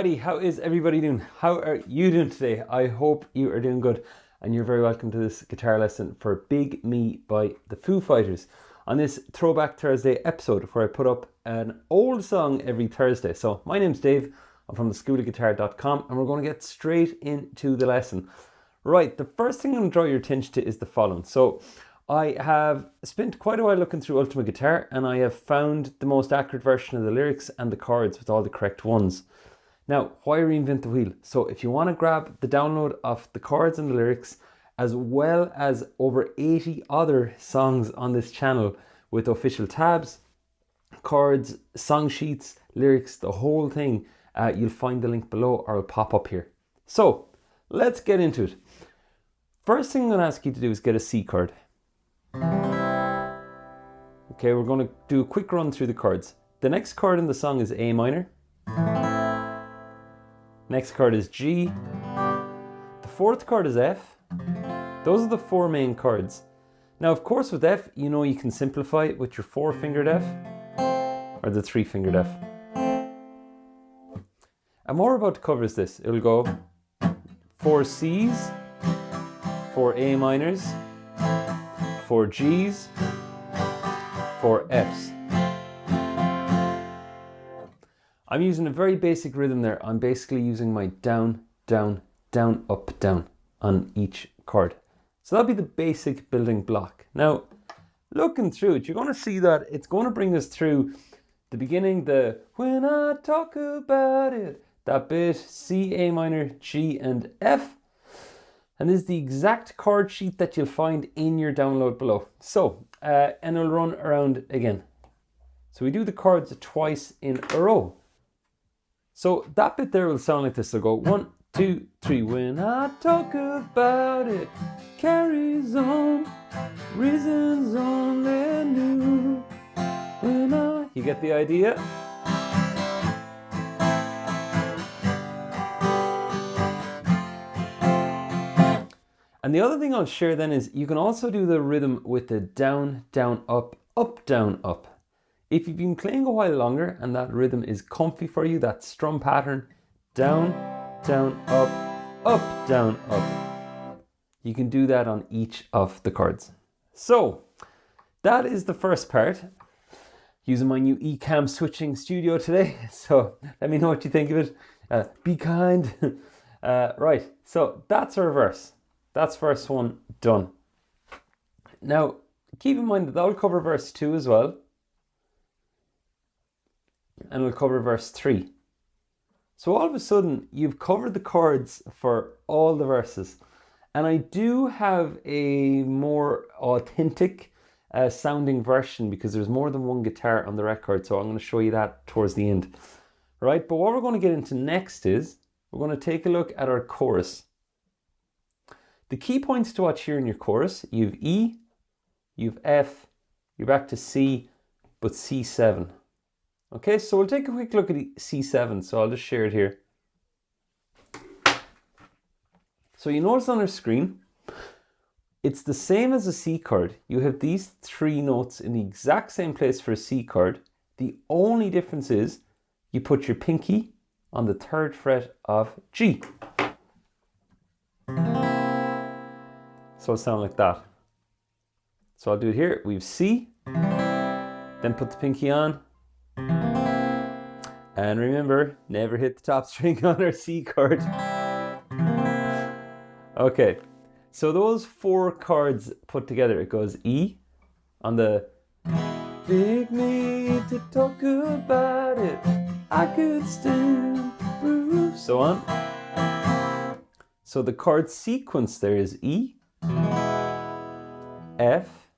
Alrighty, how is everybody doing? How are you doing today? I hope you are doing good, and you're very welcome to this guitar lesson for Big Me by the Foo Fighters on this Throwback Thursday episode where I put up an old song every Thursday. So my name's Dave, I'm from theschoolofguitar.com, and we're going to get straight into the lesson. Right, the first thing I'm going to draw your attention to is the following. So I have spent quite a while looking through Ultimate Guitar, and I have found the most accurate version of the lyrics and the chords with all the correct ones. Now, why reinvent the wheel? So if you want to grab the download of the chords and the lyrics, as well as over 80 other songs on this channel with official tabs, chords, song sheets, lyrics, the whole thing, you'll find the link below or it'll pop up here. So let's get into it. First thing I'm going to ask you to do is get a C chord. Okay, we're going to do a quick run through the chords. The next chord in the song is A minor. Next chord is G. The fourth chord is F. Those are the four main chords. Now, of course, with F, you know you can simplify it with your 4-fingered F or the 3-fingered F. And what we're about to cover is this. It'll go 4 C's, 4 A minors, 4 G's, 4 F's. I'm using a very basic rhythm there. I'm basically using my down, down, down, up, down on each chord. So that'll be the basic building block. Now, looking through it, you're going to see that it's going to bring us through the beginning, the when I talk about it, that bit, C, A minor, G, and F. And this is the exact chord sheet that you'll find in your download below. So, and it'll run around again. So we do the chords twice in a row. So that bit there will sound like this. It'll go 1, 2, 3. When I talk about it, carries on, reasons only new. When you get the idea? And the other thing I'll share then is you can also do the rhythm with the down, down, up, down, up. If you've been playing a while longer and that rhythm is comfy for you, that strum pattern, down, down, up, down, up, you can do that on each of the chords. So that is the first part. Using my new eCam switching studio today. So let me know what you think of it. Be kind. Right, so that's our verse. That's verse 1 done. Now, keep in mind that that'll cover verse 2 as well. And we'll cover verse 3. So all of a sudden, you've covered the chords for all the verses. And I do have a more authentic sounding version because there's more than one guitar on the record. So I'm going to show you that towards the end. Right, but what we're going to get into next is we're going to take a look at our chorus. The key points to watch here in your chorus, you've E, you've F, you're back to C, but C7. Okay, so we'll take a quick look at C7, so I'll just share it here. So you notice on our screen, it's the same as a C chord. You have these 3 notes in the exact same place for a C chord. The only difference is you put your pinky on the 3rd fret of G. So it'll sound like that. So I'll do it here. We have C, then put the pinky on. And remember, never hit the top string on our C chord. Okay, so those 4 chords put together, it goes E on the big me to talk about it, I could still prove, so on. So the chord sequence there is E, F,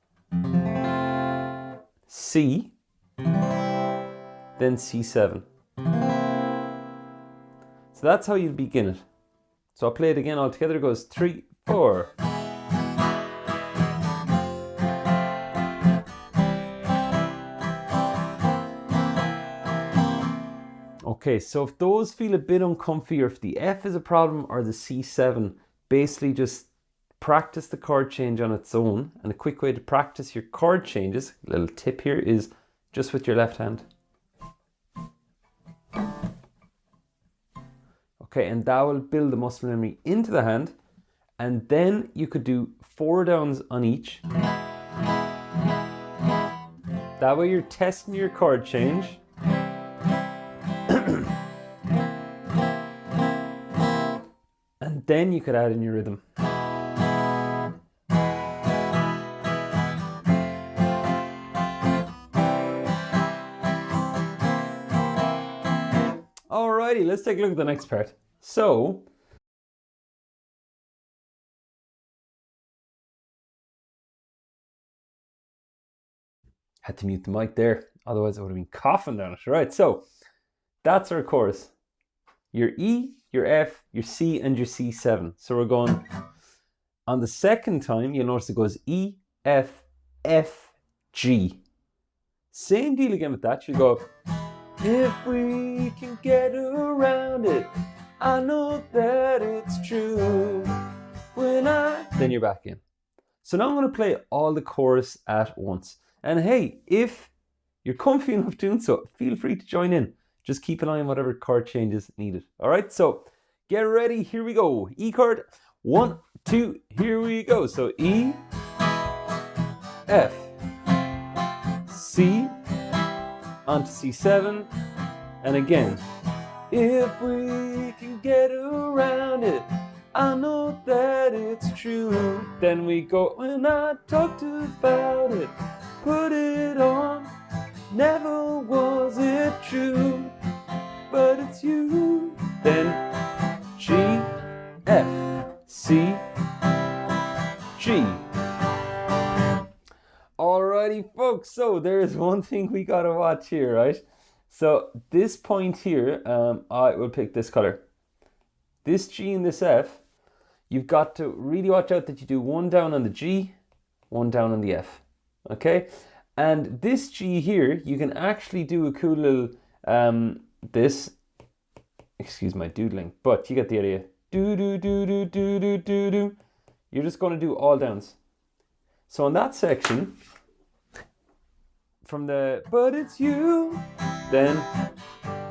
C, then C7. So that's how you begin it. So I'll play it again all together. It goes 3, 4. Okay, so if those feel a bit uncomfy or if the F is a problem or the C7, basically just practice the chord change on its own. And a quick way to practice your chord changes, a little tip here, is just with your left hand. Okay, and that will build the muscle memory into the hand. And then you could do 4 downs on each. That way you're testing your chord change. And then you could add in your rhythm. Alrighty, let's take a look at the next part. So, had to mute the mic there, otherwise I would have been coughing down it. Right, so that's our chorus. Your E, your F, your C, and your C7. So we're going, on the second time, you'll notice it goes E, F, F, G. Same deal again with that. You go, if we can get around it, I know that it's true. Then you're back in. So now I'm going to play all the chorus at once. And hey, if you're comfy enough doing so, feel free to join in. Just keep an eye on whatever chord changes needed. All right, so get ready. Here we go. E chord. 1, 2, here we go. So E, F, C, onto C7, and again. If we can get around it, I know that it's true. Then we go, when I talked about it, put it on. Never was it true, but it's you. Then G, F, C, G. Alrighty, folks. So there's one thing we gotta watch here, right? So this point here, I will pick this color. This G and this F, you've got to really watch out that you do 1 down on the G, 1 down on the F. Okay? And this G here, you can actually do a cool little, excuse my doodling, but you get the idea. Do, do, do, do, do, do, do, do. You're just going to do all downs. So on that section, from the, but it's you, then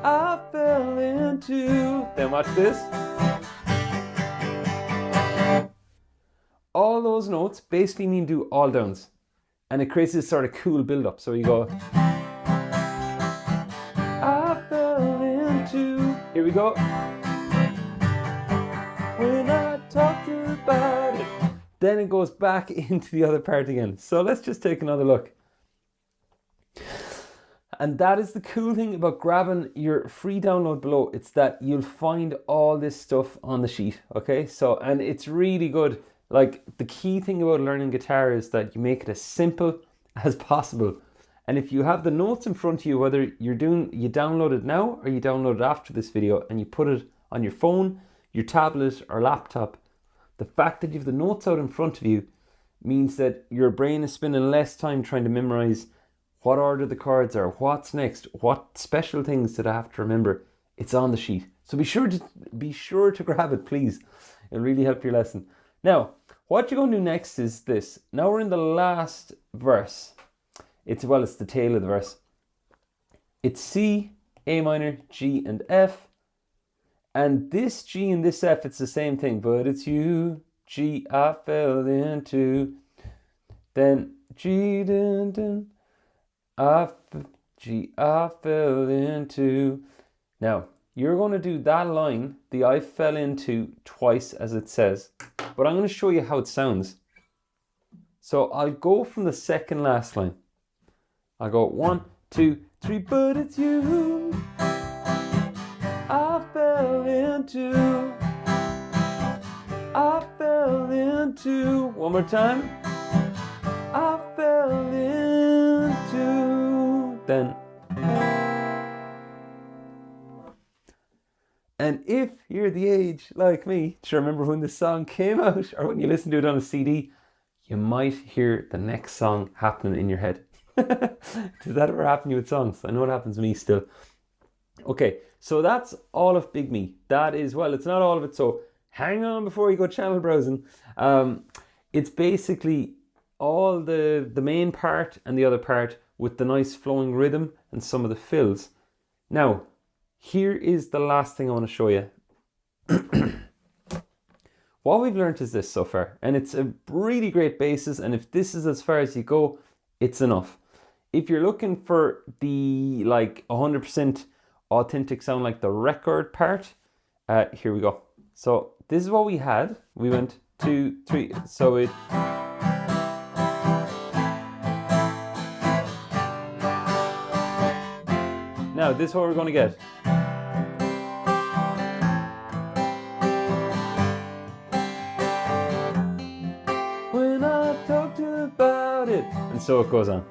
I fell into, then watch this. All those notes basically mean do all downs. And it creates this sort of cool build-up. So you go, I fell into, here we go. When I talked about it. Then it goes back into the other part again. So let's just take another look. And that is the cool thing about grabbing your free download below. It's that you'll find all this stuff on the sheet, okay? So, and it's really good. Like, the key thing about learning guitar is that you make it as simple as possible. And if you have the notes in front of you, whether you download it now or you download it after this video and you put it on your phone, your tablet or laptop, the fact that you have the notes out in front of you means that your brain is spending less time trying to memorize what order the chords are, what's next, what special things did I have to remember. It's on the sheet. So be sure to grab it, please. It'll really help your lesson. Now, what you're going to do next is this. Now we're in the last verse. It's the tail of the verse. It's C, A minor, G, and F. And this G and this F, it's the same thing. But it's you, G, I fell into. Then G, dun, dun, G, I fell into. Now, you're going to do that line, the I fell into, twice as it says. But I'm going to show you how it sounds. So I'll go from the second last line. I'll go 1, 2, 3, but it's you. I fell into. I fell into. One more time. I fell into. Then. And if you're the age like me to remember when the song came out or when you listen to it on a CD, you might hear the next song happening in your head. Does that ever happen to you with songs? I know it happens to me still. Okay, so that's all of Big Me. That is, well, it's not all of it, so hang on before you go channel browsing. It's basically all the main part and the other part with the nice flowing rhythm and some of the fills. Now, here is the last thing I want to show you. what we've learned is this so far, and it's a really great basis, and if this is as far as you go, it's enough. If you're looking for the like 100% authentic sound, like the record part, here we go. So this is what we had. We went 2, 3, so it... Now this is what we're going to get. When I talked about it, and so it goes on.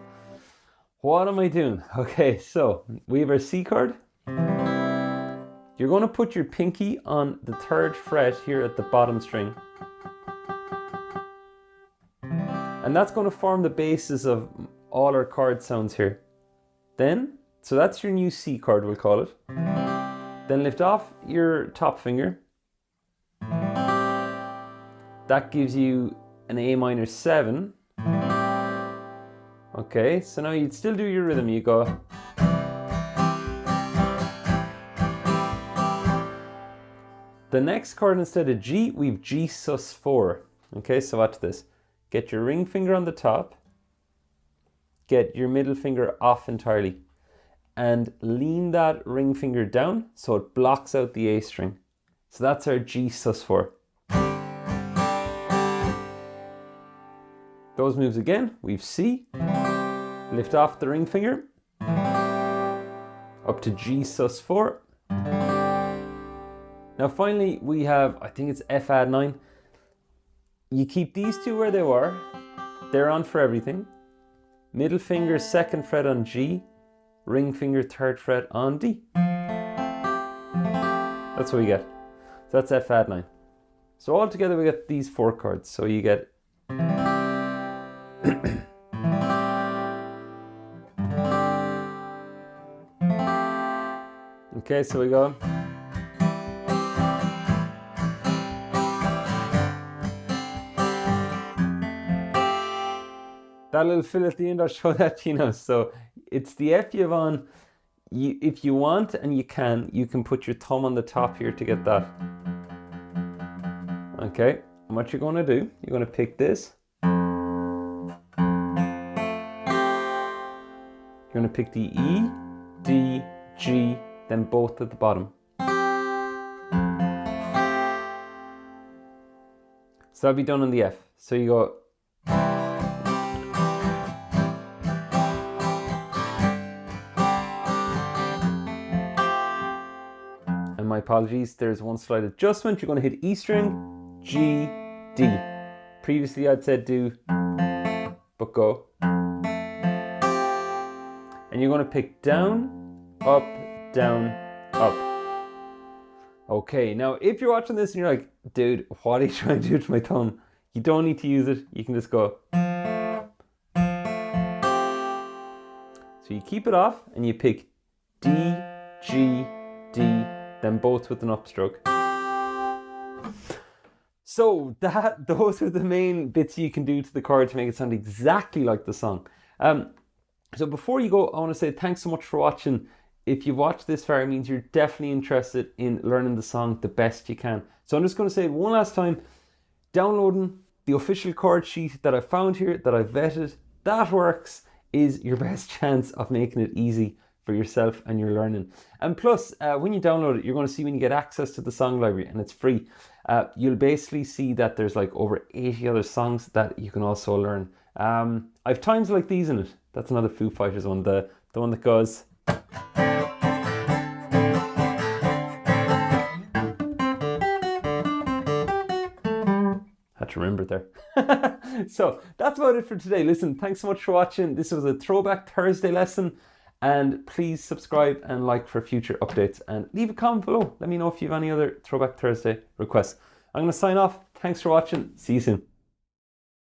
What am I doing? Okay, so we have our C chord. You're going to put your pinky on the 3rd fret here at the bottom string. And that's going to form the basis of all our chord sounds here. Then, so that's your new C chord, we'll call it. Then lift off your top finger. That gives you an A minor 7. Okay, so now you'd still do your rhythm. You go. The next chord, instead of G, we've G sus4. Okay, so watch this. Get your ring finger on the top. Get your middle finger off entirely. And lean that ring finger down so it blocks out the A string. So that's our G sus4. Those moves again, we've C. Lift off the ring finger. Up to G sus4. Now finally we have, I think it's F add 9. You keep these two where they were. They're on for everything. Middle finger 2nd fret on G. Ring finger 3rd fret on D. That's what we get. So that's F add 9. So all together we get these 4 chords. So you get okay, so we go. That little fill at the end, I'll show that to you now. So it's the F you have on. If you want and you can put your thumb on the top here to get that. Okay, and what you're going to do, you're going to pick this. You're going to pick the E, D, G, then both at the bottom. So that'll be done on the F. So you go. And my apologies, there's one slight adjustment. You're going to hit E string, G, D. Previously I'd said do, but go. And you're going to pick down, up, down, up. Okay, now if you're watching this and you're like, dude, what are you trying to do to my thumb? You don't need to use it. You can just go. So you keep it off and you pick D, G, D, then both with an upstroke. So those are the main bits you can do to the chord to make it sound exactly like the song. So before you go, I want to say thanks so much for watching. If you've watched this far, it means you're definitely interested in learning the song the best you can. So I'm just going to say one last time, downloading the official chord sheet that I found here, that I vetted, that works, is your best chance of making it easy for yourself and your learning. And plus, when you download it, you're going to see when you get access to the song library, and it's free, you'll basically see that there's like over 80 other songs that you can also learn. I've times like these in it. That's another Foo Fighters one, the one that goes. Had to remember it there. So that's about it for today. Listen, thanks so much for watching. This was a Throwback Thursday lesson, and please subscribe and like for future updates, and leave a comment below. Let me know if you have any other Throwback Thursday requests. I'm going to sign off. Thanks for watching. See you soon.